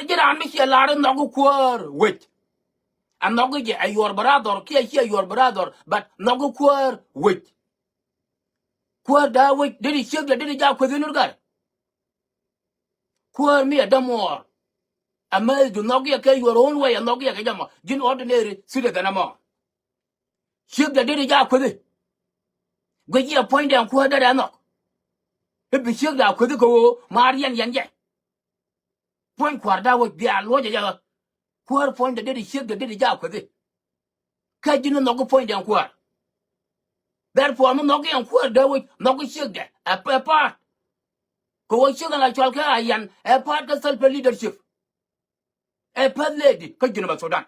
the Jiran Michel Laden Nogu Quer, wait. And Nogu, your brother, here, your brother, but Nogu Quer, wait. Quer da wait, did he shake the did job within your guy? Quer me a dumb a male do not get your own way and not get a jammer. Gin ordinary, sooner than a more. Shake the did job with it. Go ye a point down Quer that I knock. If you shake that could go, Marian Yanja. Point Quarda would be a lawyer. Quer point the did shake the did job with it. Can't you not go point down Quer? Therefore, I'm not getting Quer, though, not go shake that. A part. Go sugar like Chalka, and a part of self leadership. A part lady, Kajunaba Sudan.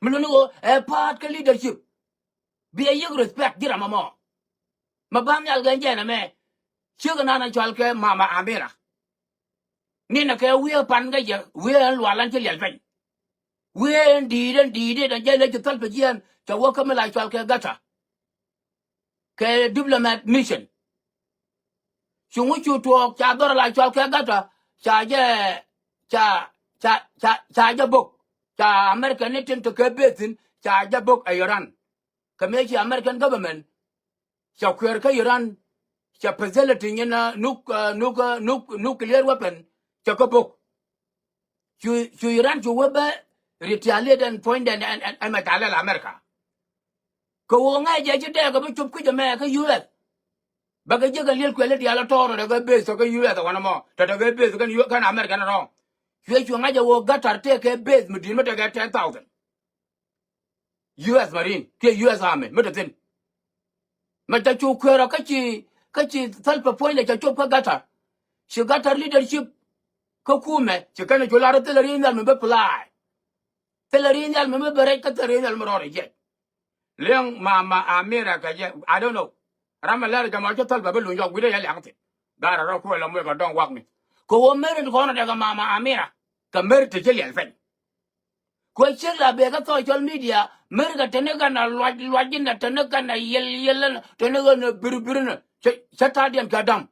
Muluno, a part of leadership. Be a young respect, dear mamma. Mabanga Ganjana, me. Sugar Nana Chalka, Mama Amira. Nina Kay, we are Panga, we are Walantil Yelpen. We indeed, and Jay to Talpagian to welcome like Chalka Gata. Kay diplomat mission. She wants you to talk, Chador like Chalka Gata, Cha book, Cha American Nation to Kabitin, Cha book a Iran. Committee American government, Cha Querka Iran, Cha facility in a nuclear weapon, Cha book. She Iran to Weber, retaliate and point and Matala America. Go on, I judge there, go to quit America, US. But I just a little quality alator, the base of US, one more, that a base you can American wrong. You might have got to take a base, but you get 10,000. US Marine, US Army, Medicine. Matachu Quera Kachi, self appointed a chopa gata. She got her leadership. Kokume, she can't go out of Tellerina, remember fly. Tellerina, remember Katarina Morori yet. Leon Mama America, I don't know. Ramalari Gamacho Babu, you will elect it. Got a rock well, and don't walk me. Go on, married corner of Mama Amira. Come married to Jillian Fen. Question la bega social media, Merga Tenegan, a lodging at Tenegan, a yell, Tenegan, a burburna, Chatadian Gadam.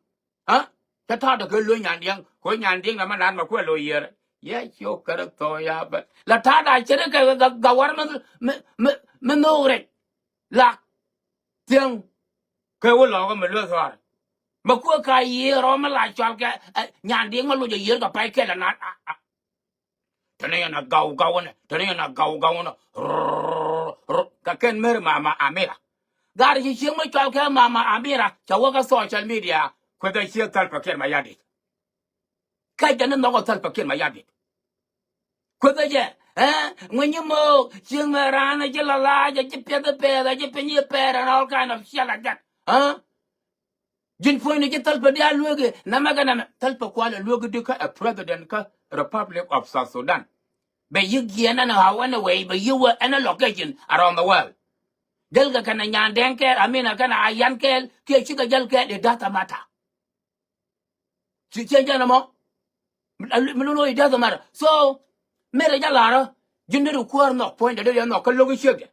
Huh? Chatada Gulun and young, going and ding a man and Maquello here. Yes, your character, yeah, but Latada, Chereka, the government, Menore, La Tiang, Kawalong, Meluzar. Makuaka year, Roma like Chalka, Yanding, a year, the pike and not. Turning a go, turning a go, Kaken Mer Mama Amira. God, you see my child, Mama Amira, to work on social media, whether I see a talpakin my yadi. Kajan no talpakin my yadi. Whether yet, when you move, sing around a jelala, you pay the bear, you pay your pair, and all kind of shit like that. Huh? Jin point to get talpadia lugi, Namagana, talpaquala luguduka, a president, Republic of South Sudan. But you get an hour away, but you were in a location around the world. Delga can a yan denker, I mean, I can a yankel, Kachika Jelka, the data matter. She change anymore. It doesn't matter. So, Mary Jalara, you need to queer no point that you're not looking sugar.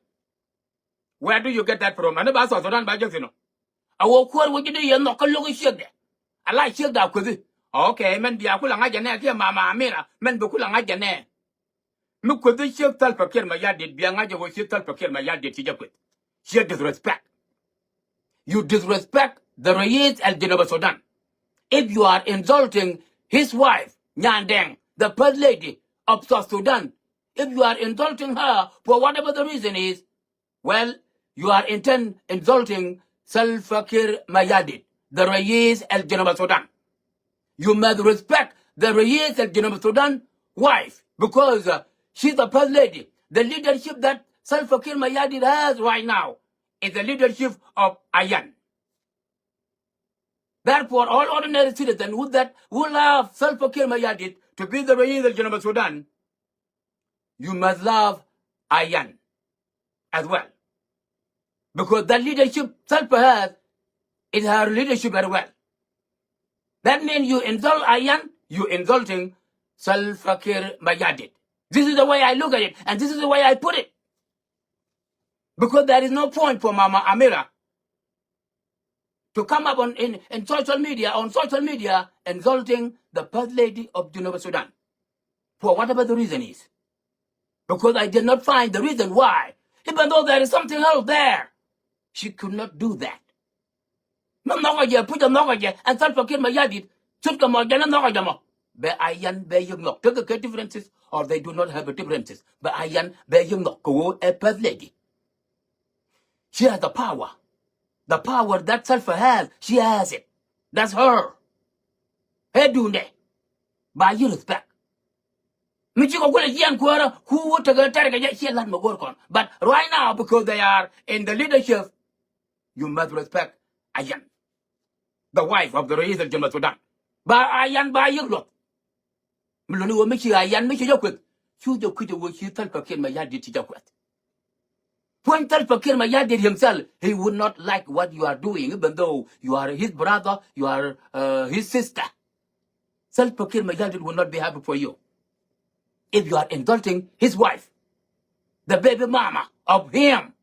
Where do you get that from? And about Sudan by Josino. I will queer what you do, you're not looking sugar. I like sugar with it. Okay, men be a Kulanga here, Mamma Amira, men Bukulanga. Look the ship talpakir my yard did, Bianga was ship talpakir my yard did to quit. She disrespect. You disrespect the Riëk and Genova Sudan. If you are insulting his wife, Nyandeng, the first lady of South Sudan, if you are insulting her for whatever the reason is, well, you are insulting Salfakir Mayadit, the Riëk and Genova Sudan. You must respect the Riëk and Genova Sudan wife because she's the first lady. The leadership that Salva Kiir Mayardit has right now is the leadership of Ayan. Therefore, all ordinary citizens who love Salva Kiir Mayardit to be the Riëk of Geneva Sudan, you must love Ayan as well. Because that leadership Salva has is her leadership as well. That means you insult Ayan, you insulting Salva Kiir Mayardit. This is the way I look at it, and this is the way I put it. Because there is no point for Mama Amira to come up on social media insulting the first lady of Geneva Sudan. for whatever the reason is. Because I did not find the reason why. Even though there is something else there, she could not do that. Put a and start forget my yadit. Took a more Be ayan be young not take differences, or they do not have differences. But ayan be young not go a pet lady. She has the power. The power that self has, she has it. That's her. Hey, do that. By your respect. But right now, because they are in the leadership, you must respect Ayan, the wife of the Riëk General Sudan. But Ayan by you look. Miloni will make you Ayan, make you quick. You the quick work you tell Pakir Mayadi to Jaquet. When tell Pakir Mayadi himself, he would not like what you are doing, even though you are his brother, you are his sister. Self Pakir Mayadi will not be happy for you. If you are insulting his wife, the baby mama of him,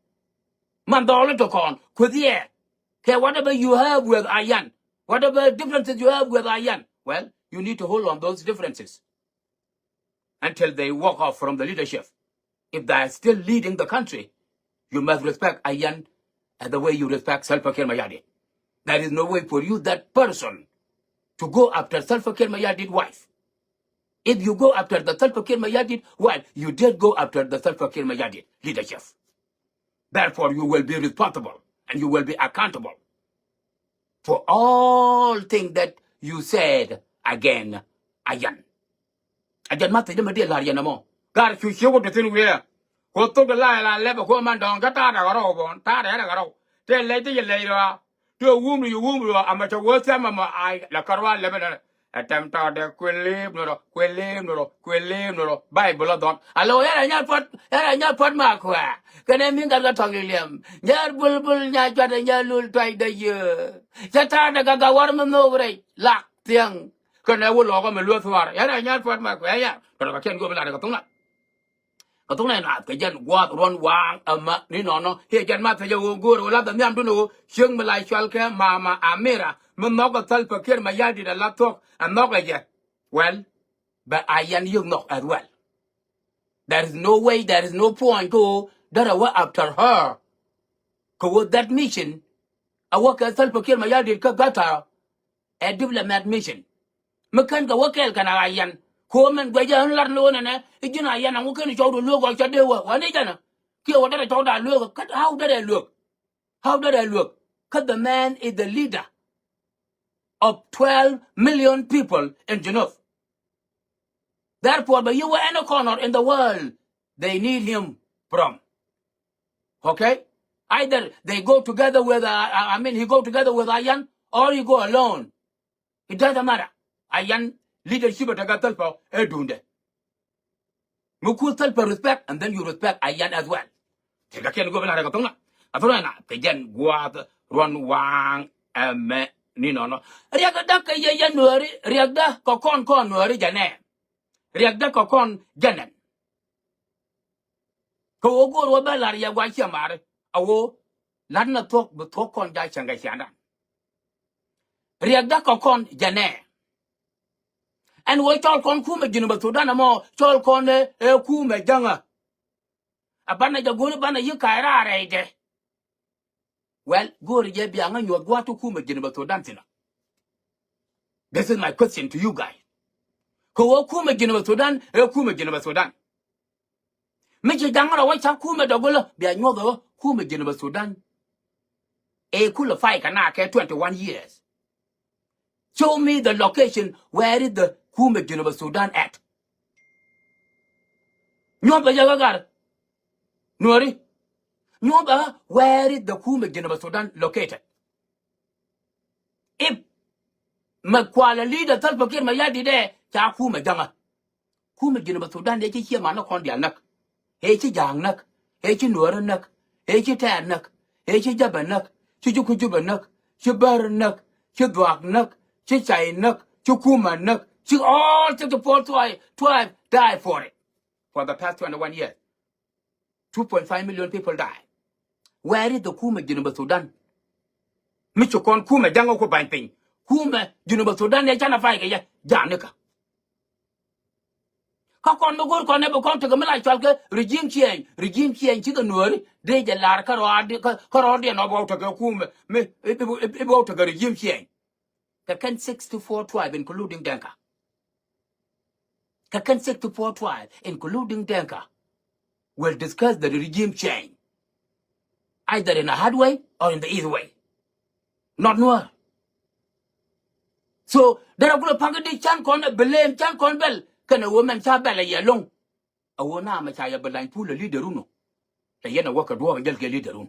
Mandolo to con, Kudia, whatever you have with Ayan, whatever differences you have with Ayan, well, you need to hold on those differences until they walk off from the leadership. If they are still leading the country, you must respect Ayan and the way you respect Salva Kiir Mayardit. There is no way for you, that person, to go after Salva Kiir Mayardit's wife. If you go after the Salva Kiir Mayardit wife, you did go after the Salva Kiir Mayardit leadership. Therefore, you will be responsible and you will be accountable for all things that you said again, Ayan. Ayan mati de madi la yana mo. Gar chu chu to tin we. Ko to la le ko man dong ka ta da ro bon ta da ga ro. Te le te le ro. To wum ro ama to wo sa ma ai la karwa le be attempt de kwele no Bible don. Alo ya pot ma kwa. Kene min ga tong liam. Nyar bulbul nya jada nya lul twai da ye. Chata da ga war mo no bre. Lak tiang. Kene wo lo ko me lu thwar. Ya nya pot ma kwa ya. Ko ka ken go bla da tong na. Ko tong na ka jan gwa ron wang ama ni no. He jan ma ta yo go ro la da nyam du no. Sheng ma lai chwal ke mama amira. Mo no ko tal pa ker ma yadi da laptop. I'm not like that. Well, but I am you not as well. There is no way, there is no point to that I work after her. Because that mission, I work as self-proclaimed my yard got a diplomat mission. Makan ka work el kana ayan. Komen gwaja lar lo na ijina ayan ang kan chow do logo cha dewa. Wani jana. Ki wa da chow da logo. How did I look? How did I look? Because the man is the leader of 12 million people in Geneva. Therefore, but you were any corner in the world, they need him from. Okay? Either they go together with, he go together with Ayan, or you go alone. It doesn't matter. Ayan leadership at Agatalpa, Edunde. Muku Talpa respect, and then you respect Ayan as well. Take a can go in Aragatona. Athorana, Kajan, Guad, Ron Wang, Nino. Riagda Kayan, Riagda, Kokon, Jane. Riëk ko kon janen ko go ro ba la ya gwa chi mare awo lan na tok bu tok kon ja changa chanda riëk ko kon jane and wo tol kon ku me jinu ba Sudan mo tol kon e ku me janga abana ja go bana yi kaira reide well go ri je bi anga nyo gwa to ku me jinu ba Sudan tina. This is my question to you guys. Ko wo ku me jinu ba Sudan e ku me jinu ba Sudan. Miji dangara wa cha kuma dogola bia nyodo kuma Geneva Sudan e kula fai kana ke 21 years. Show me the location where is the kuma Geneva Sudan at. Nyoba jagagar Nori Nyoba, where is the kuma Geneva Sudan located? If Makwala leader Talpakir Mayadi de cha kuma janga kuma Geneva Sudan de chi ma no kon dia nak e chi jang nak e chi nuor nak e chi tan nak e chi jaban nak chi ju kujuban nak chi bar nak chi dwak nak chi chai nak chi kuma nak chi all to fall twice die for it for the past 21 years. 2.5 million people die. Where is the kuma Geneva Sudan? Micho kon kuma jango ko banting kuma Geneva Sudan ne chana fai ke ya janika ka kon no gor kon ne bo kon to gamla chal ke regime change chi ganori de je lar ka ro de no bo to ga kum me bo to ga regime change ka kan 64 tribe including Denka ka kan 64 tribe including Denka will discuss the regime change either in a hard way or in the easy way not no so there are going to chan kon blame chan kon bel kana woman cha bel ya long a wona ma cha ya belan pu le leader no ta yana waka duwa ngel ke leader no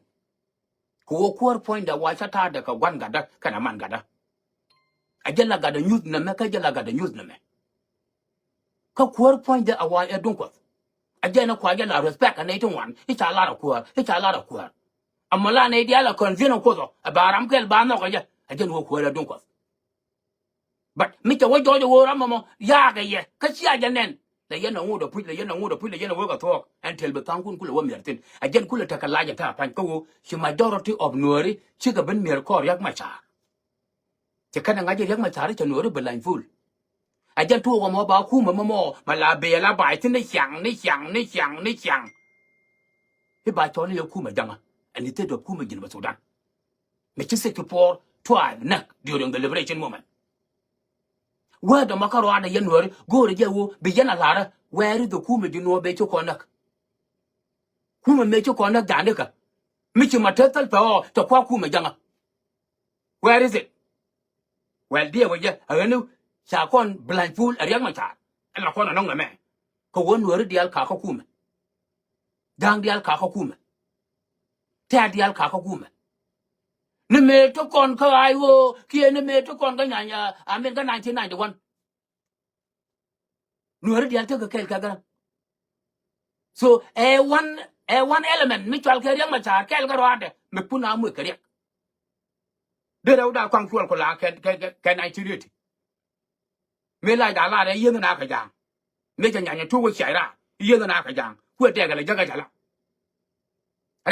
ko core point da wa cha ta da ka wan gada kana man gada a jalla gada news na me ka jalla gada news na me ka core point da awa ya dun ko a jana kwa jalla respect na itun wan ita la da kuwa amma la ne dia la convene ko zo a baram kel ba no ka ja a jana wo ko la dun ko but mi ta wo jo wo ramamo ya ga ye ka ci a janen la yana ngudo pu la yana wo ga to until be tankun kula wo mertin a jen kula ta kala ja ta pan ko shi majority of nori ci ga ben mer ko yak ma cha ci kana ngaje yak ma cha ri nori be lan ful a jen tu wo mo ba ku mo ma la be la ba tin ni xiang he ba cho ni ku ma janga ani te do ku ma jin ba Sudan me ci se ko por tribe nak during the liberation moment where the makaro ada yanwari go re jawo bi yana lara where the kuma dino be to konak kuma me to konak dandeka michi matatal pa to kwa kuma janga where is it well dear we ja aganu sa kon blindfold ariyak mata ala kon anong me ko won wori dial ka kuma dang dial ka kuma ta dial ka kuma ne me to kon ka ayo ki ne me to kon ga nyanya amen ga 1991 nuori dial to ka kel ka gara so one element mutual ke yang macha kel ga rade me puna mu ke rek de da kwang chuol ko la ke 1980 me la da la de yin na ka jang me ja nya tu wo chai ra yin na ka jang ku de ga le ja ga la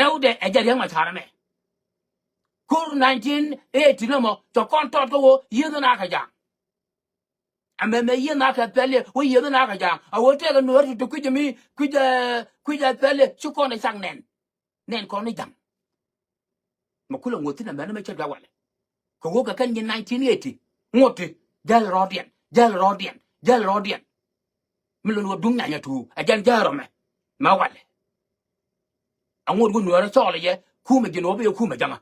rau de e ja yang macha me kur 1980 no mo to kon to ko yin na ka jang ame me yin na ka pele wo yin na ka jang a wo te ga no ri to ku ja pele chu ko na sang nen ko ni jang makula ngoti na me che ga wale ko wo ka kan 1980 ngoti jal rodian milon wo dung nya tu a jan jaro me ma wale angor go nuara chole ye kuma gino be kuma jama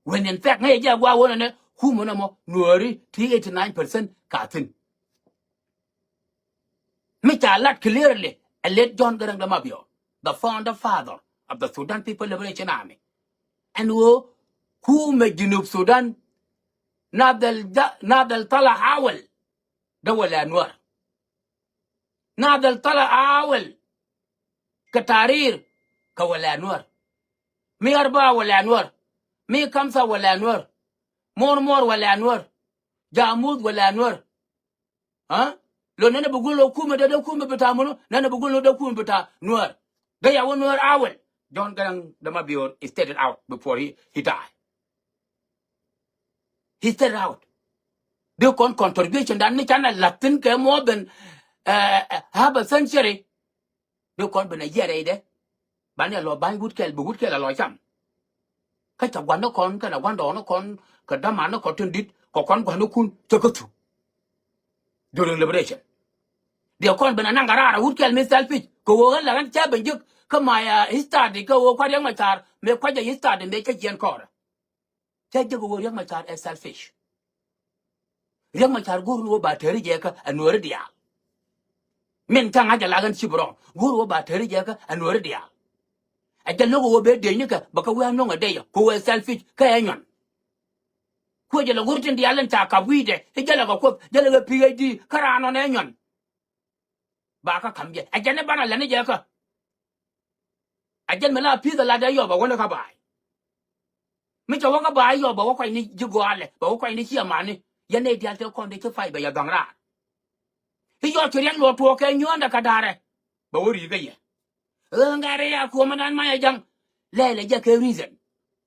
when in fact ngai ja gwa wona ne kuma na mo nuari 89% katin me cha lat clearly a let John Garang da Mabio the founder father of the Sudan People Liberation Army and wo kuma gino Sudan nadal tala hawal da wala nuar nadal tala hawal كتارير كولا نور مي 4 ولا نور مي 5 ولا نور مور ولا نور جامود ولا نور ها لو نانا بقول له كومه ده كومه بتاع منو نانا بقول له ده كومه بتاع نور ده يا نور اول John Garang the Mabior he stated out before he died he stated out the contribution that ni channel Latin ke more than half a century the con ben a year de bani lo ban good kel lo cham ka cha wan no kon ka na wan do no kon ka da man no ko tendit ko kon ko no kun to ko tu during liberation dia kon bena nangara wood kel me selfish ko wo la ran cha ben juk ka ma ya study ko wo kwa yang ma tar me kwa ja study me ka jiɛn ko cha je ko wo yang ma tar is selfish yang ma tar guru wo ba teri je ka anwar dia men tanga ja la gan chibro guru wo ba teri je ka anwar dia a jallo wo be de ni ka baka wa no ngade ya ko we selfish ka yanyon ko jala gurtin di alan ta ka widɛ e jala ko jala ga PhD karano ne nyon ba ka kamje a jane bana la ne je ka a jan mala pi da la da yo ba wona ka ba mi to ka ba yo ba ko ni jigo ale ba ko ni chi amani ya ne di alte ko de ke fai ba ya gangra e yo chirian lo to ke nyonda ka dare ba wori ga ye ngare ya ko manan ma ya jang lele je ke reason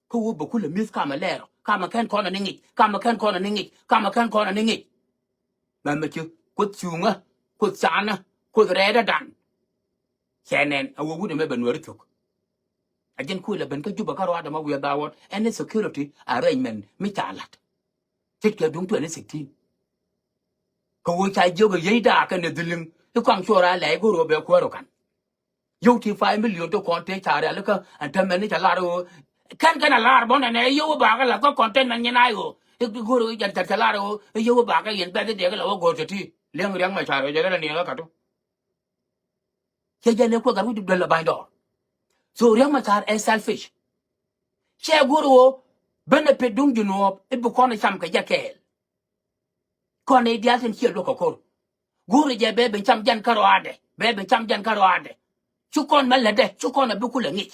ko wo ba kula mis kama lero kama kan kona ningi ma me chu ko tsunga ko sana ku reda dan chenen awu wude me benwari tok ajen ku le ben ka juba karo adama wi dawot any security arrangement mi chalat tit ke dung 2016 ko wo cha jogo yeida ka ne diling e kwang chora le go ro be ko ro kan yo ti 5 million to konte chare le ka antamene chalaro kan lar bon ne yo ba ka la ko konte nan nyina yo e go ro jan chalaro yo ba ka yen be de ga lo go ti leng riang ma chare je le ni la ka to che je ne ko ga wi de la ba do so riang ma char is selfish che go ro benefit dung juno e bu kono cham ka jakel kono ideal sen che lo ko ko go ro je be cham jan karo ade be cham jan karo ade chukon malade chukon bu ku le ngi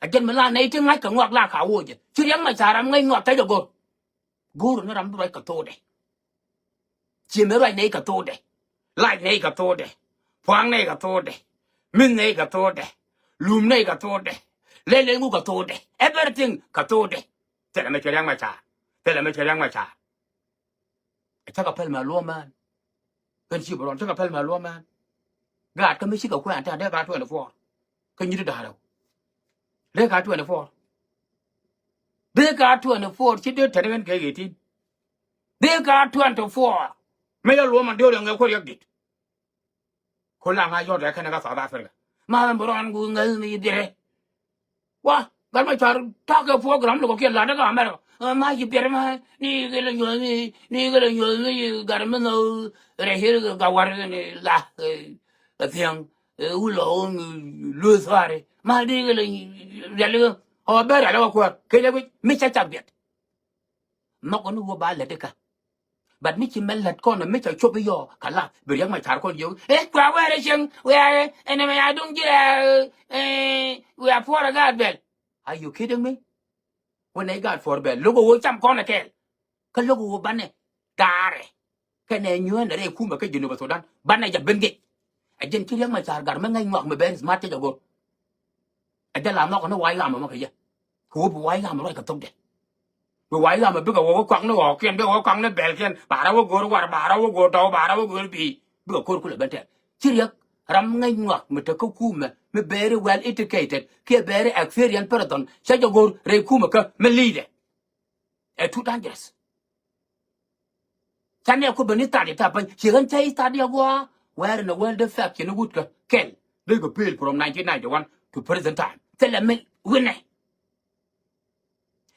ajen mala nei ti ngai ka ngok la ka wo je chi riang ma charam ngai ngok ta jo go ro no ram bai ka to de chi me rai nei ka to de lai nei ka to de phang nei ka to de min nei ka to de lum nei ka to de le ngu ka to de everything ka to de te la me chi riang ma cha te la me chi riang ma cha ta ka pel ma lo man kan chi bron ta ka pel ma lo man gạt ka me chi ka kwa ta de ga to le fo ka nyi da đâu để cả 24 để cả 24 chỉ để thấy cái gì tin để cả 24 mấy cái lúa mà điều đang nghe có việc gìคนละngayยอดแรกแค่นั้นก็สาบานเลยมาเป็นบรอนกูเงินนี่เด้ว่ากันไม่ชาร์ถ้าเกิดพวกเราเราก็เกี่ยนหลานก็ไม่หรอกมาหยิบเปลี่ยนมานี่ก็เลยอยู่นี่ก็เลยอยู่นี่การมันเอาเรื่องที่กวาดนี่ละเสียงอุโลลุยสวาร์มาดีก็เลยเรื่องเอาแบบอะไรก็กว่าแค่ไหนไม่ใช่จับเบียดนกอนุวัวบ้านเลยเด็กบัดนี้ชิมมันหลัดก้อนไม่ใช่ชอบไปย่อขันละเบียงไม่ชาร์คนเดียวกว่าอะไรเชียงว่าไอ้นี่ไม่อยากดุงจีว่าพวกเราการเบล Are you kidding me when I got for bell ลูกวัวจำก้อนนะแกก็ลูกวัวบ้านเนี่ยด่าเลยแค่เนี่ยย้อนอะไรคู่มาแค่ยืนอยู่บนโซดานบ้านเนี่ยจะเป็นเกย์ไอ้เจนที่เลี้ยงไม่ชาร์กันไม่ง่ายงอกไม่เป็นสมาร์ทจะกูไอ้เจ้าลามนอกกันไว้ลามมันแค่ยังหัวไว้ลามมันไว้กับตุ้งเด็กไว้ลามมันเป็นกับวัวกวางนี่หอกเกียนเป็นวัวกวางนี่เบลเกียนป่าเราวัวกูรู้ว่าป่าเราวัวกูโตป่าเราวัวกูปีเป็นกับคนกูเลยเป็นเด็กที่เรียกรำง่ายงอกมันจะเข้าคู่มันไม่ very well educated แค่ very experienced person ใช่จะกูเรียกคู่มันก็ไม่ lead ไอ้ทุกด้านเจสฉันเนี่ยคุณเป็นนิสัยที่ถ้าเป็นเชื่อใจตัดเดียวว่า where in the world the fact ยังพูดกันเก่งเรื่องกับ bill from 1991 to present time แต่ละไม่วินไง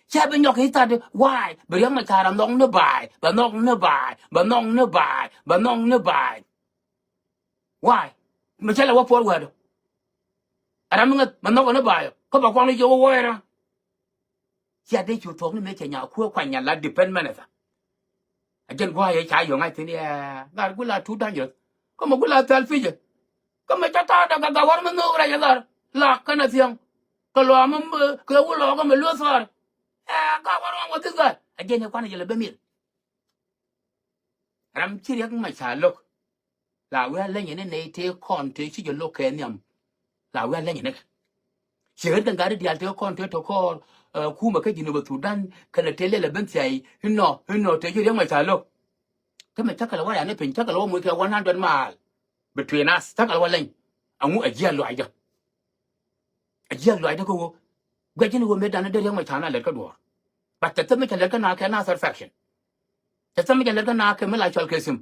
ใช่เป็นยกให้ตัด why เรื่องมันชาดน้องเนื้อบายบ้านน้องเนื้อบายบ้านน้องเนื้อบายบ้านน้องเนื้อบาย why ไม่ใช่แล้วว่า forward อะไรมึงมันน้องเนื้อบายเขาบอกว่านี่โย่ว่าอะไรใช่ได้ชุดทองนี่ไม่ใช่ยาคู่ขวัญยันละ depend มันนะอาจารย์ว่าให้ใช้อยู่ไงทีนี้งานกูลาทุกด้านเยอะก็มากูลาเซลฟี่จ้ะก็ไม่จะตาดักกะวันมันนู่นอะไรอย่างเงี้ยหลักกันนะเสียงก็รอมันก็ว่าหลอกก็ไม่รู้สารกะวันมันก็ติดกันอาจารย์เนี่ยควันจะเลยแบบนี้รำชีเรียกไม่ใช่ลูกลาเวลเล่นอย่างนี้ในเทคอนเทชิจโลกแค่นี้ลาเวลเล่นอย่างนี้เชื่อตั้งการเดียร์เทคอนเททคอนคู่มาแค่ยินวัตถุด้านขณะเทเลเลยเป็นใจหินหนอเทชิเรียกไม่ใช่ลูกถ้าไม่ชักกันว่าอย่างนี้เป็นชักกันว่ามือแค่100 mile between us ชักกันว่าเล่นเอางูไอ้เจี๊ยลอยจ้ะไอ้เจี๊ยลอยนะกูก็ยินว่าไม่ได้นั่นเรื่องไม่ใช่นั่นเลยก็ดูแต่ถ้าไม่ใช่เลยก็น่าแค่น่า satisfaction แต่ถ้าไม่ใช่เลยก็น่าแค่ไม่ไล่ชอลเคซิม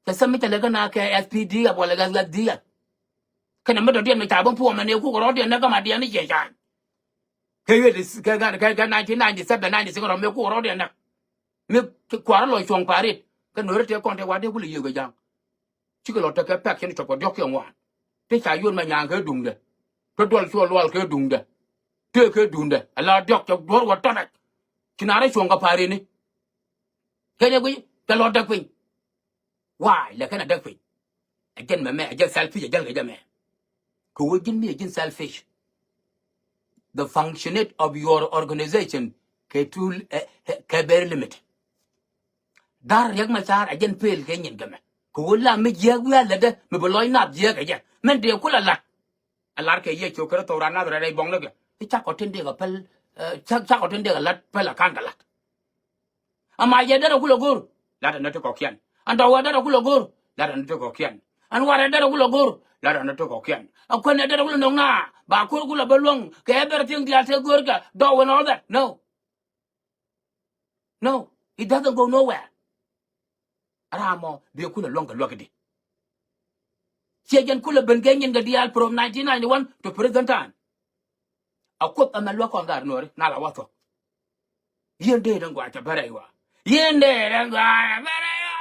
แต่ถ้าไม่ใช่เลยก็น่าแค่ SPD กับอะไรกันดีอ่ะขณะไม่ได้เรียนไม่จ่ายบ้างพวกมันเนี่ยคู่กับรถเรียนนั่นก็มาเรียนนี่เจ๋งเคย1997 96เราไม่คู่กับรถเรียนนะมีกว่าเราลอยช่วงปารีสก็หน่วยเที่ยวก่อนเที่ยววันเดียวกูเลยอยู่กับยังชิคกี้พายเราจะแพ็กเช่นจบกับยกยังวันที่ชายยุ่นมายางเคยดุงเด้ก็ดวลชัวร์ลวลเคยดุงเด้เที่ยวเคยดุงเด้อะไรยกจะดวลวัดต้นอ่ะที่นั่นได้ช่วงกับปารีสนี่แค่นี้กูจะรอดักฟิงว้ายแล้วแค่นั้นดักฟิงไอ้เจนแม่ไอ้เจนเซลฟี่ไอ้เจนไอ้เจนแม่กูว่าจินมีไอ้เจนเซลฟิช the function of your organization แค่tool แค่ very limitedดาร์ยังมาชาร์ไอ้เจนเพลแค่ยินกันไหมกูว่าไม่เยอะกูว่าเลยเด้ไม่บล้อยนับเยอะกันยังมันเดียวกูละลัดแค่เยอะโชว์กระตัวร้านน่าจะได้บ้องเลยกันที่ชักเอาทิ้งเดียวกับเพลชักเอาทิ้งเดียวกับลัดเพลละข้างกันลัดอามาเยอะเด้อกูละกูลัดอันนั้นจะก่อเขียนอันตัวว่าเด้อกูละกูลัดอันนั้นจะก่อเขียน an wara dara gula gor la ran to ko ken an ko ne dara gula nong na ba ko gula balong ke everything dia te gor ka do and all that no it doesn't go nowhere aramo be kula long ka lokadi Siajan kula ben genyen ga dial from 1991 to present time akop amal wa kon gar nori na la wato yende dan gwa ta barewa yende dan gwa barewa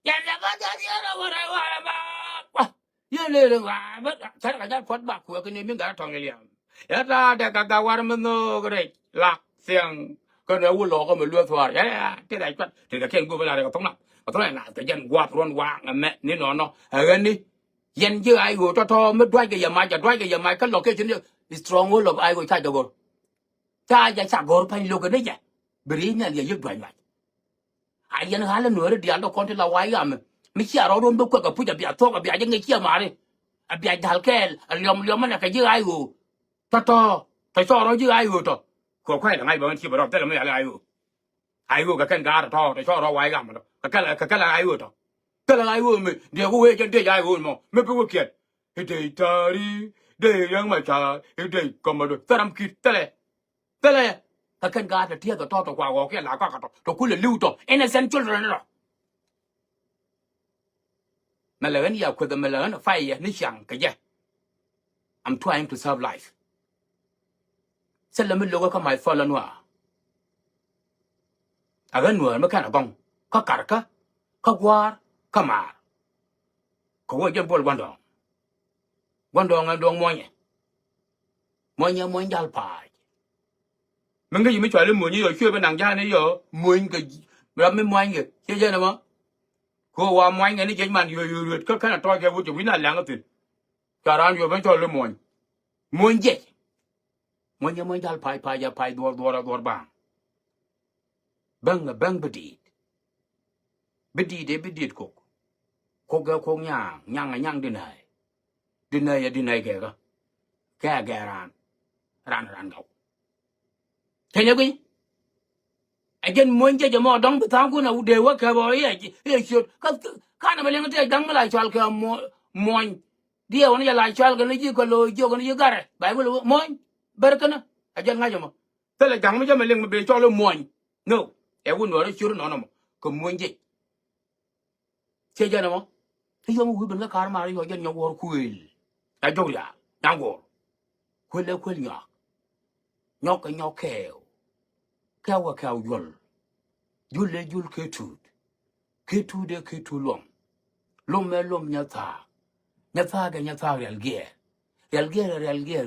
yende ga ta yara barewa ba yende dan gwa ba ta ga ja pot ba ku ke ni min ga tong liam ya ta da ga war men no gre la siang ko na wu lo ko me lu thwa ya te dai pat te ga ken gu ba la ga tong na ta jan gwa ron wa ngame ni no no ga ni yen je ai go to me dwai ga ya ma ja dwai ga ya ma ka lo ke chin strong wo lo ai go cha go cha ja cha go pa lo ga ne ja beri nya ya yuk dwai ma ai yen hala no re dia lo kon te la wai ga me chia ro ron bu ko ga pu ja bia to ga bia je nge chia ma re a bia dal kel a liom ma na ka je ai go to so ro je ai go to ko kwai la ngai ba chi ba ro te la me ai go ga ken ga to so ro wai ga ma ka la ai go to cái là ai vừa mình điều có huê chân đây ai vừa mà mấy bữa kia thì ta đi để yang mà trả để còn mà được ta làm kít thế này ta cần gà thì thiệt to qua cái là có cái to cũng là lưu to innocent children rồi mà lớn giờ quên mà lớn phải nó chẳng cái gì I'm trying to serve life sẽ là mình lúc có mai fall nữa à cái nữa mới cái nào bông có cả có qua Kamar. Ko je bol wandong. Wandong andong moye. Moye jal pai. Menga yimi chwale monyi yo chwe benang ja ne yo moy ke ram me moy nge. Je na mo. Ko wa moy nge ni je man yo ka kana to ke wu ju wina lang tin. Karan yo ben chwale moy. Moy je. Moye jal pai ya pai dor bang. Bang bedit. Bedit ko. Cô gơ cô nhang đi này kìa cơ kẻ ran gạo thế nhớ quý anh dân muốn chơi cho mò đóng cái thang của nào đều quá kẻ bò ấy chuột cái nào mà lên cái đóng lại cho cái mòn điều nó lại cho cái nó chỉ có lôi cho cái nó gà này bài của lôi mòn bớt cái nó anh dân ngay cho mà thế là chẳng mấy cho mình lên mà bị cho lôi mòn no em muốn nói nó chuột nó mà còn muốn gì chơi cho nó mà thế giờ mình bên cái car mà rồi dân nhau war khuil ai đâu ya nhau war khuil nhóc cái nhau kêu và kêu yul kê tu lom me lom nhà tha cái nhà tha real gear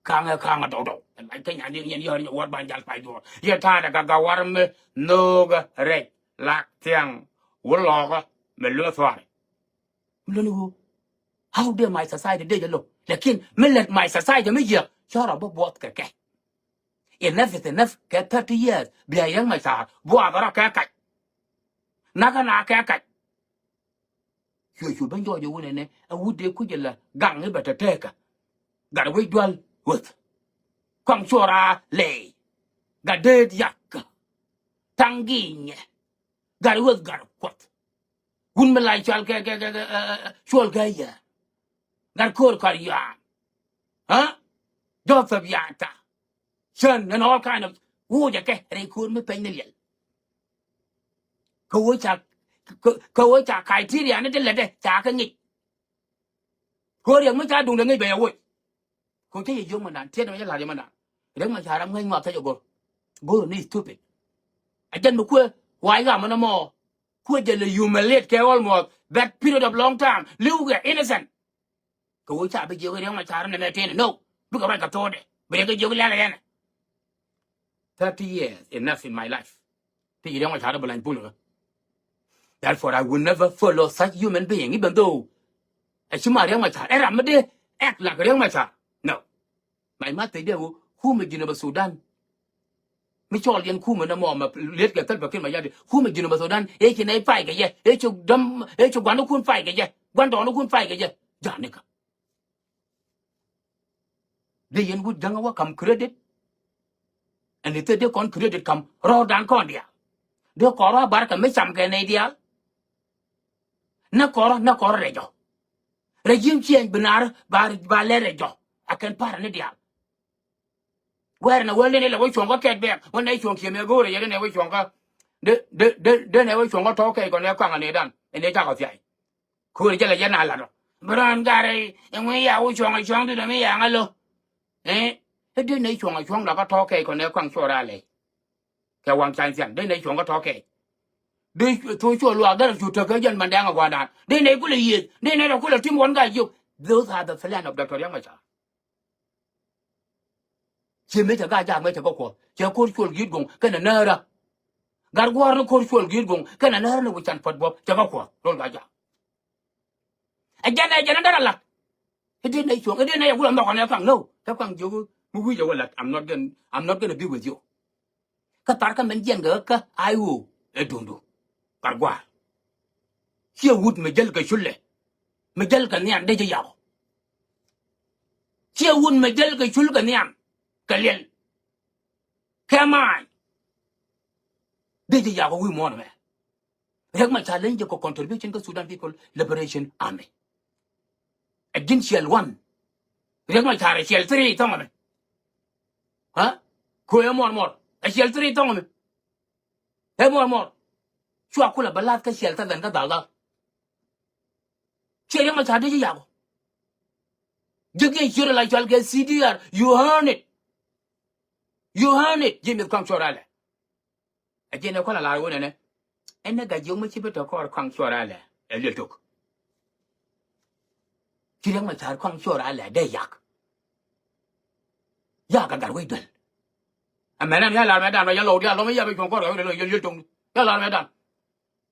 kang đâu cái nhà đi nhân yo war ban jal pai do ya tha da ga war me no ga rek lak tiang wo lo ga me lu thwa how dare my society dey lo lakin millet my society me ye chora bo bot ke enough is enough ke 30 years bia yang my sa bo agara ke na ke you ban jo yo ne a wude ku jela gang e beta teka gar we dual with kwang chora le ga de yak tanginya gar with gar kwat gun me lai chal ke chol ke ya gar kor kar ya Joseph Yata son and all kind of wo ja ke re kur me pen ne ko cha criteria ne de cha ka ngi ko riêng me cha dung de ngi be wo ko che yo ma nan che no ya la ma nan re ma cha ram ngai ma ta yo go ni stupid a jen mo ko wai ga ma na mo ko je le humiliate ke almost that period of long time liu ga innocent ko cha be je re ma cha ram ne te no bu ka ka to de be ga je la la 30 years enough in my life thì gì đó mà chả được làm nữa. Therefore I will never follow such human being even though chứ mà riêng mà chả em làm mất đi act là cái riêng mà chả no mày mắt thấy đều khu mình đi vào Sudan mấy cho liền khu mình nó mò mà liệt cái tất cả cái mà ra đi khu mình đi vào Sudan ấy cái này phải cái gì ấy chỗ đâm ấy chỗ quán nó khuôn phải cái gì quán đó nó khuôn phải cái gì giả này cả đây yên would chẳng có cầm credit and if they con credit cầm raw dan con dia dia có ra bar cái mấy trăm cái này dia na kor rejo rejim chien benar ba le rejo akan para ne dia wer na wele ne le wo chonga ket be won ne chong chie me gore ye ne wo chonga de ne wo chonga to ke ko ne kwanga ne dan ene ja ko sai ko je le je na la do bran gare en we ya wo chonga chong de me ya ngalo de ne chonga chong la ka to ke ko ne kwang chora le ke wang chan sian de ne chonga to ke de to cho lo da ju to ke jan man dang wa da de ne ku le ye de ne ku le tim won ga yu those are the plan of Dr. Yang Macha chỉ mấy thằng gà mấy thằng có quoi chỉ có chuột ghiết gồng cái này nơ ra gà qua nó có chuột ghiết gồng cái này nơ nó bị chặn phật bóp chỉ có quoi rồi gà anh này đó là lật cái này chuột cái này cũng làm đâu này phẳng đâu các phẳng chú mua cái lật I'm not gonna be with you cái tar cái mình giang cái ai u ở đồn đồn gà qua khi hút mình jel cái chuột lệ mình jel cái này đây chỉ giàu khi hút mình jel cái chuột cái này Kalian, Kamai, Did you we want me? Riëk my challenge your contribution to Sudan People Liberation Army. Against Shell 1. Riëk my challenge Shell 3, tongue me. Huh? Kuya more. A Shell 3 tongue me. Hey more. Chuakula Balatka shelter than the dollar. Shell my challenge yago. You get sure like you'll get CDR. You earn it. You earn it, Jimmy Conchorale. Again, I call a lot of women, and I got you much better call Conchorale, a little. Killing my child Conchorale, de yak. Yak, I got wait done. A man and yellow, madame, yellow, yellow, yellow, yellow, madame.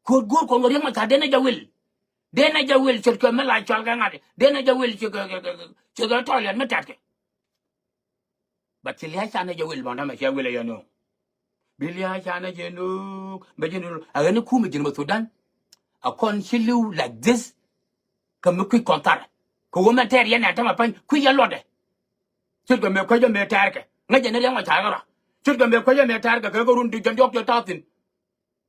Could go on the young then I will. Then I will to come like Chalgangati. Then I will to the toilet, Matake. But till I can you will want to make a will you know. Billy I can you know, but you know, I don't come in Sudan. A consilu like this. Come quick contact. Comatarian at a point, quick a lot. Should come a question me target. Not a young tiger. Should come a question me target, go room to John Doctor Tartin.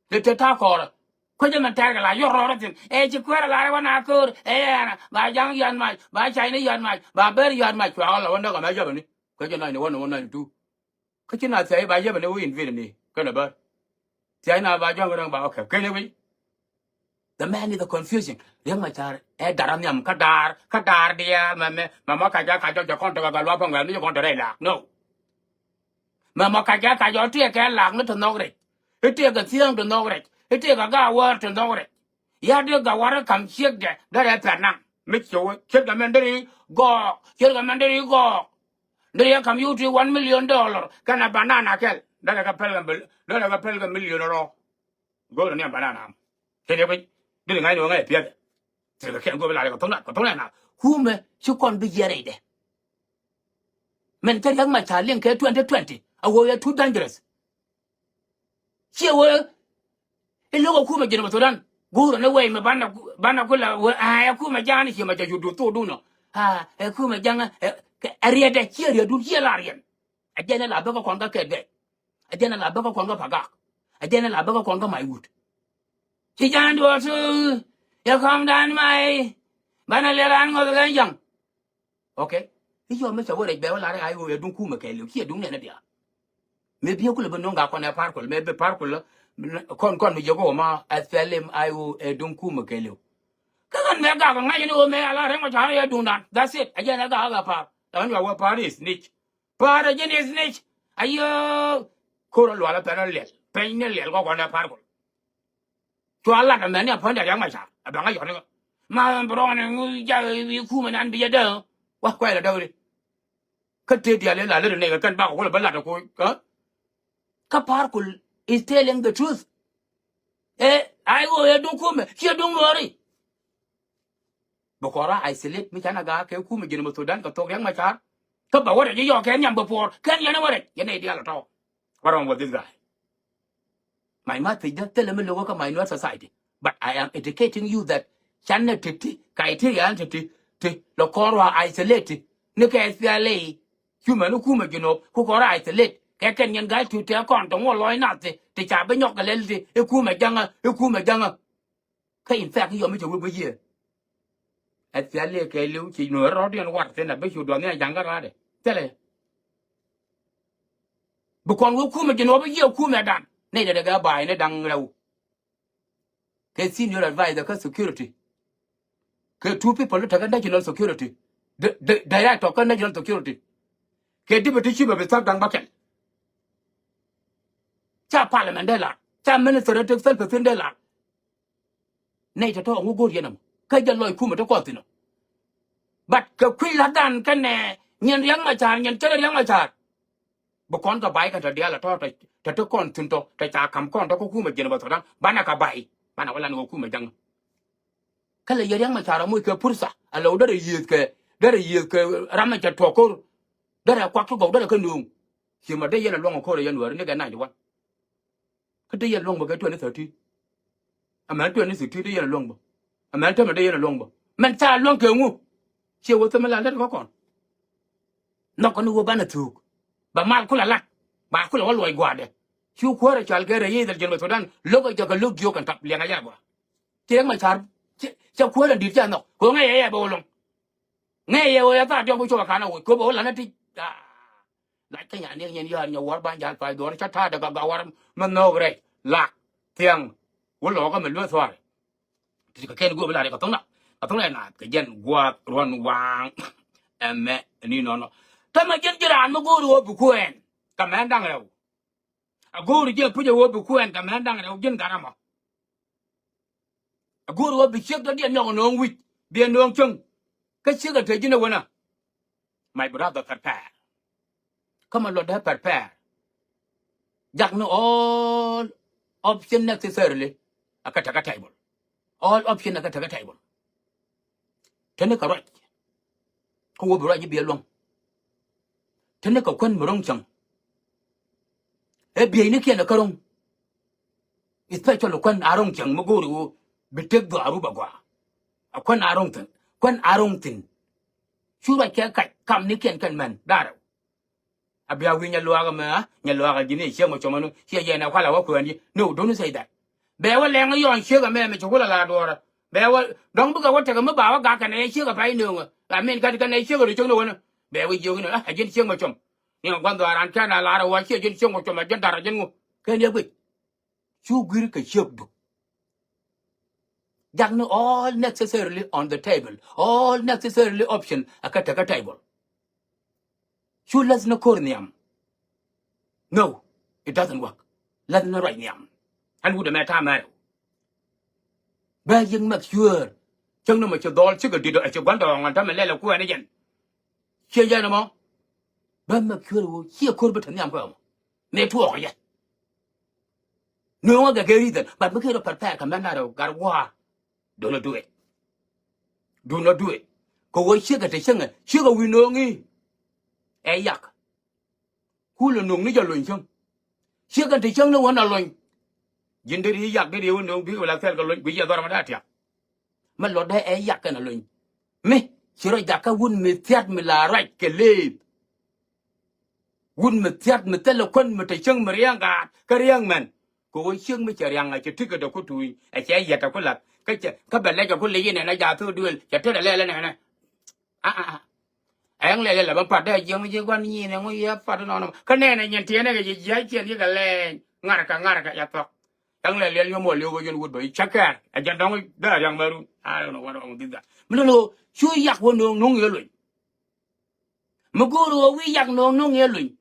The Tatar. Question me target like your rotten. Eh, you quite a lot when I could. Eh, by young yan might, by Chinese yan might, by very yan might, all I wonder my journey. Question 9192. Could you not say by Yabba in Vinny? Can about China by John okay. Can we? The man is the confusion. Young my child, Daramiam, Kadar, dear, Mamma Kajaka, your contact, Galwapang, and you want to relax. No. Mamma Kajaka, your tear can laugh not to know it. It take a thing to know it. It take a guy word to know it. Yadu Gawara come shake that I plan now. Mix your check the mandatory go, check the mandatory go. They come you to $1 million. Can a banana kill? Then I pay $1 million or go to near banana. Can you wait? Didn't I know it yet? So I can't go like a tongue. Whom you can't be here. Men tell young my child link 2020. A warrior too dangerous. Here were a local Kuma General Sudan. Go on away, my banakula, where I Kuma Jani, you might you do no. Ah, a Kuma Janga. A read a cheer you do here, Larian. A general above conga kede. A general above conga pagak. A general above conga my wood. She can't also. You come down my Banalan or the young. Okay. If you are Mr. Word, I will do Kumakelu here, doing any idea. Maybe you could have known on a parkle, maybe parkle, con with your goma, as tell him I will do Kumakelu. Come on, I know, may I much higher do that. That's it. Again, I got a part. And your part is niche. Part again is niche. Ayo, Coral Parallel, Painel, go on a parkle. To a lot of many upon a young child, a bang of Madam Brown and Kuman and be a girl. What quite a dowry? Cut it, a little nigger can back all of a lot of work. Caparkle is telling the truth. Eh, I go, don't come, here, don't worry. Bokora isolate me Chanaga, Kuma General Sudan, to talk young my child. Talk about what you can before. Can you know what? You need at all. What wrong with this guy? My mother just tell me to work on my new society. But I am educating you that Chana Titi, criteria entity, Lokora isolate, Nika SPLA, human Kuma, you know, Kukora isolate, Kenyan guy to tell count on what lawyer not the Chabanyok, a Kuma Janga, cái in fact yo me chu bu ye at ya le ke lu chi no ro dian wat te na be chu do ne yang ga ra de te le bu kon wo ku me je no be ye ku me dan ne de ga bai ne dang rew ke senior advisor ka security ke two people ta ga national security the director ka national security ke deputy chief of staff dang bakel cha parliament de la cha minister of self defense de la nei ta to ngu go yenam ka ja loy ku me to ko tino but ka kwi la dan ka ne nyen yang ma char nyen chere yang ma char bu kon ka bai ka ta dia la to ta to kon tin to ta cha kam kon to ko ku me jena ba to dan bana ka bai bana wala no ku me jang kala yang ma char mu ke pursa alo da yi ke ram cha to ko da kwa ko da ka nu ki ma de yena long ko re yan wer ne ga na ji wa ka de yen long ba ka to ne 30 amal to ne 60 de yen long ba amal to ma de yen long ba man cha long ke ngu che wo to ma la ko kon no ko nu ba na tu ba mal kula la ba kula wa loy gwa de chu ko re chal ke re yi del jen ba to dan lo ko ka lu gyo kan tap le nga ya ba che ma char cha ko re di cha no ko nga ye ba long nga ye wo ya ta jo ko cho ka na wo ko ba la na ti lại cái nhà này nhìn giờ nhiều quá ban giờ phải đuổi chắc tha được gặp gạo mình nô cái lạc tiền uống lọ cái mình lúa xoài thì cái gua lại cái tông này là cái dân gua ruộng vàng em mẹ ni nó thế mà dân chỉ làm nó gua đuổi bự quen cảm ơn đang rồi gua đuổi chưa bây giờ gua bự quen cảm ơn đang rồi dân cả mà gua đuổi bị chết đó điện nhau nó nguy điện nó chung cái chết cái thế chứ đâu nè my brother prepare come on Lord prepare jak no all option necessarily akataka table all option akataka table tene ka right ko wo bro ji bi long tene ka kwen mrong chang e bi ni kiana karong especially kwen arong chang mo go bitek do aru bagwa kwen arong tin chura ke ka kam ni ken kan man daro abia wi nya luaga ma nya luaga gini che mo chomanu che ye na kwala wa kwani no don't say that be wa leng yo che ga me chukula la dora be wa dong bu ga wa ta ga ma ba wa ga ka ne che ga pai no la men ka ne che ga ru chung no na be wi yo ni a jin che mo chom ni ngwan do ran ka na la ra wa che jin che mo chom a jin dar jin ngu ke ne bi chu gir ka chep du jak no all necessarily on the table all necessarily option akata ka table chu las na korniam. No, it doesn't work. Let me right now. And would the matter matter? But you make sure. Chẳng nó mà cho đôi chứ cái điều đó cho quán đồ ngon thắm mà lên là quên đấy dân. Chưa dân đâu mà. But make sure wo chia cột bớt nhảm không. Nè thua cái gì? No cái gì đó. But mấy cái đó prepare cái mình nào gar qua. Do not do it. Do not do it. Có wo chia cái thế này, chia cái window nghi. Ai yak. Cú là nung ní cho luyện xong. Chia cái thế nó vẫn là luyện. Dân đi yak đi điều nung biết là cái luyện bây giờ đó mà đã thiệt. Mà lọt đây ai yak cái nào luyện. Me, chỉ rồi yak cái wun mi thiệt mi là right cái lip. Wun mi thiệt mi tên là quân mi thấy chân mi riêng gạt cái riêng mình. Cô ấy chân mi chỉ riêng là chỉ thích cái đó cô tui. Ai chế giật đó cô lập. Cái bên này cho cô lấy này nó giả thưa đuôi. Chỉ thích là lên này này. Anh lấy là bằng phát đây giống như quan nhìn này ngồi phát nó. Cái này nhận tiền này cái gì giá tiền như cái lên. Ngara cả ya to. Anh lấy như một liều cái dân bởi chắc cả. Anh chẳng đóng đó là rằng mà luôn. I don't know what wrong with that. Mình nói chui yak wo nong ye luyện. Mà cô rồi vi yak nong ye luyện.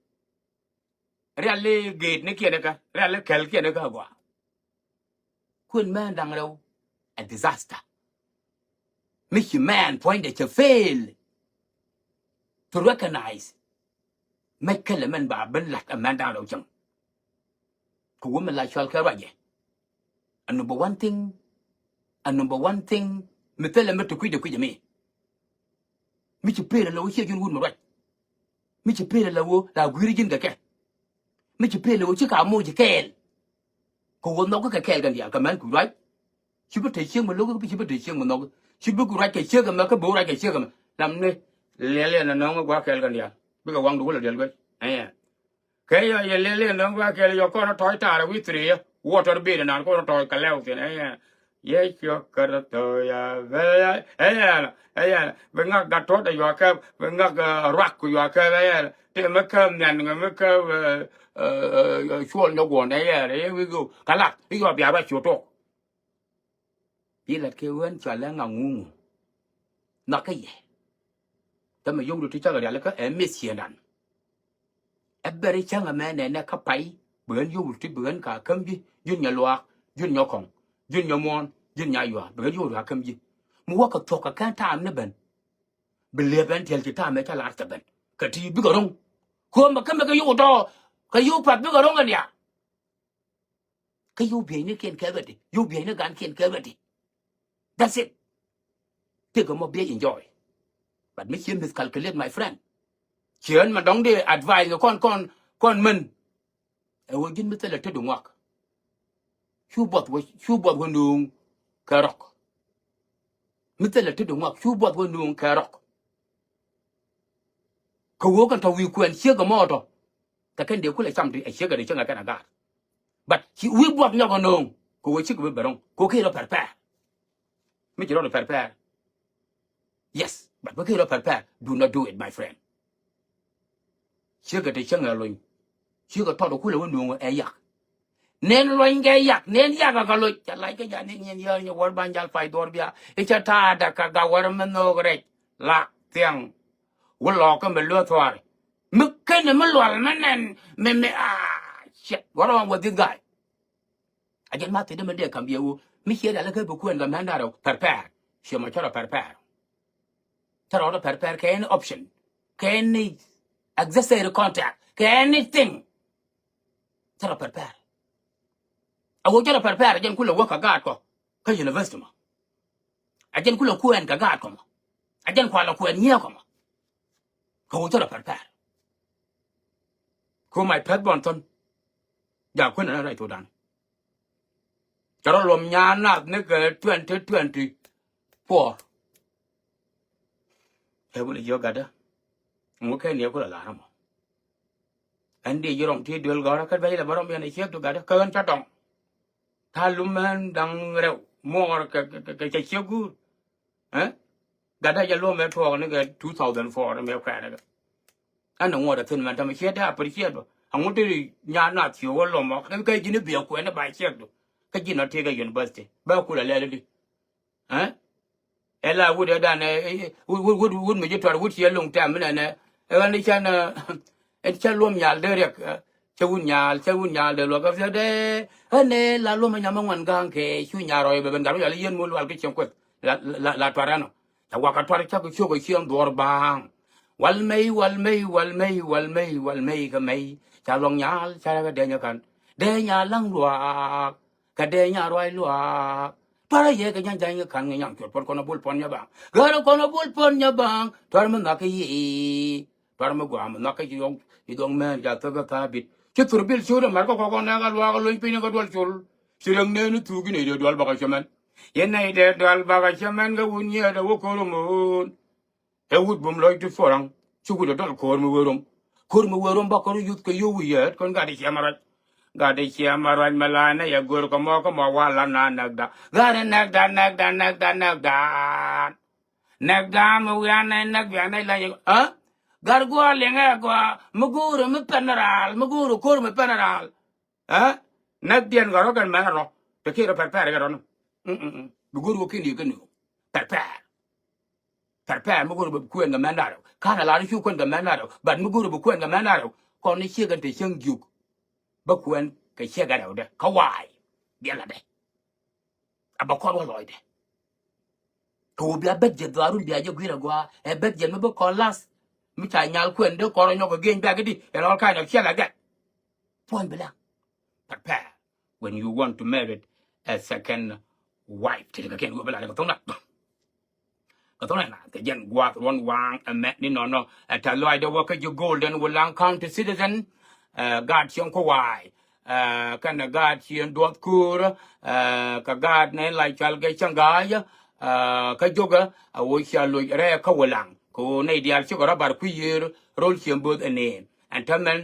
Rale gate này kia ka. Rale kel kia ka qua. Quên man đang đâu. A disaster. Make your man point at your fail. To recognize. Make cái là mình bà bên lạc a man đang đâu chẳng. Cô mình lại cho cái vậy. And number one thing, me tell them to quit me. Me to pay the low here you wouldn't right. Me to pay the low, la guirin the cat. Me to pay the low, chick out more can. Who will not get a cat and the command could right. She would take him, look at she would take him, she would write a sugar, make a bow like a sugar. Lamne, Lily and a non work elgandia. Because one will deal with. Eh. Kay, Lily and non work your corner toy tar with 3. Water bed and I'm going to talk a loud. ye cho karato ya ve aya venga gato da yo ka venga rak yo ka ya te me ka nyan me ka chuol no go ne ya re we go kala yo bia ba chu to yi la ke wen cha la nga ngu na ka ye ta me yung du ti cha ga la ka e me sienan e beri cha nga me ne ka pai buen yu ti buen ka kam bi yun nya loak yun nya kong yun nya mon yun nya yo buen yu ra kam ji mu wa ka to ka kan ta ne ben bele ben tel ti ta me ta la ta ben ka ti bi ga rong ko ma ka me ka yu to ka yu pat bi ga rong an ya ka yu bi ne ken ka ba di yu bi ne gan ken ka ba di that's it take a more be enjoy but me him miscalculate my friend chien mà đóng đi advice con mình ở wo gin mete la te dungwak chu bot wo nung karok mete la te dungwak chu bot wo nung karok ko wo kan to wi kwen che ga mo to ta kan de ku la cham di e che ga de changa kana ga but chi wi bot nya ga nung ko wo chi ko be rong ko ke lo per me chi lo per yes but ko ke lo per do not do it my friend che ga de changa lo chi ga to do ku la wo nung e yak nen loin ga yak nen yak ga lo cha lai ga ja nen yen yo ni wor ban jal fai dor bia e cha ta da ka ga war men no gre la tiang wo lo ka me lo twar me ken me lo men me shit what wrong with this guy I get ma te de me de kam bia wo mi che da la ka bu ku en ga man da ro per she ma cha per ta ro per ka any option ka any accessory contact ka anything ta ro per I want you to prepare again kula work agad ko ka university ma again kula kuen ka gad ko ma again kwala kuen nye ko ma ka want you to prepare ko my pet bonton ja kwen na right odan jaro lom nyana ne ke 2024 e wala yoga da mo ke ne ko la ma andi yorong ti dol gara ka bai la barom ya ne chek to gada ka an cha dong ta lumen dang rew mo ka chegu gada ya lo me to ne ke 2004 me ka ne anh nó ngồi đó thuyền mà tao mới chết đã, phải chết rồi, anh muốn đi nhà nào thiếu cái lồng mà cái gì nó biểu quên nó bài chết rồi, cái gì nó thiệt cái university, bao nhiêu là lẽ đi, hả? Em là vui đó này, vui mấy chỗ đó vui chơi lồng tem này này, em đi chơi nè, em chơi luôn nhà đây được, chơi nhà đây luôn cái gì đấy, anh này là luôn mà nhà mang ngang cái chơi nhà rồi, bên đó là yên muốn vào cái chuyện quên, là toa ra nó, ta qua cái toa chắc cái chỗ cái chuyện đuổi bang. Wal mei ka mei cha long nya cha ga de nya kan de nya lang lua ka de nya roi lua para ye ka nya nya kan nya chot por kono bul pon nya bang gar kono bul pon nya bang tar ma na ka yi tar ma gwa ma na ka yi dong me ja ta ga ta bit che tur bil chura mar ko na ga lua ga lo pi ni ga dol chul sirang ne nu tu gi ne de dol ba ka chaman ye nei de dol ba ka chaman ga un ye da wo ko mun e wut bum loy tu forang chugu do dol kor mu werum ba ko yut ko yu yet kon ga de chamarat malana ya gor ko mo wala na nagda ga nagda mu ya na nagda na la ha gar go lenga go mugur mu kor mu peneral ha nagdian garo kan ma ro te kiro per ga ron bugur ko kini kan per mugur bu kuen ga manaro kana la ri kuen ga manaro ban mugur bu kuen ga manaro kon ni che gan te chang juk ba kuen ka che ga da ka wai dia la de aba ko wa loide ko bia bet je daru bia je gwira gwa e bet je me ba ko las mi cha nyal kuen de ko ro ko gen ba gidi e lo ka da che la ga point bela prepare when you want to marry a second wife te ga ken go bela ga tonaก็ต้องไหนนะแต่ยันกว่าร้อนวางแม่นี่นอนเนาะแต่ลอยเดี๋ยวว่าก็อยู่ golden วันลัง county citizen กาดเชียงขวายกันกาดเชียงดวงคูร์ก็กาดในลายจัลเกชังกายก็ยกว่าเชียลุยแร่เข้าวันลังก็ในเดียร์เชียงก็รับบาร์คุยร์โรลเชียงบูดอันนี้อันทั้งนั้น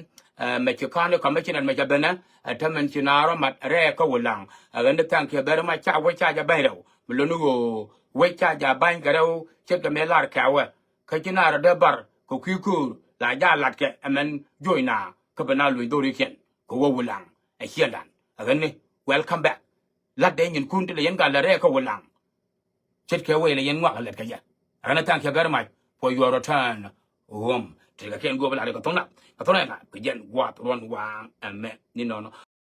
me che kan ko me chinan me jabena ta men chinaro mat re ko wulang ga ne tan ke ber ma cha we cha ja bai ro lo nu go we cha ja ban ga ro che ga me lar ka we ka chinaro de bar ko ku la ja lat ke amen joina ko bana lu do ri ken ko wo wulang a hielan ga ne welcome back lat de nyin kun te yen ga la re ko wulang chet ke we le yen wa la ka ya ana tan ke ber ma for your return home te ga ken go bla ko tona na ko jen wa ron wa ame ni no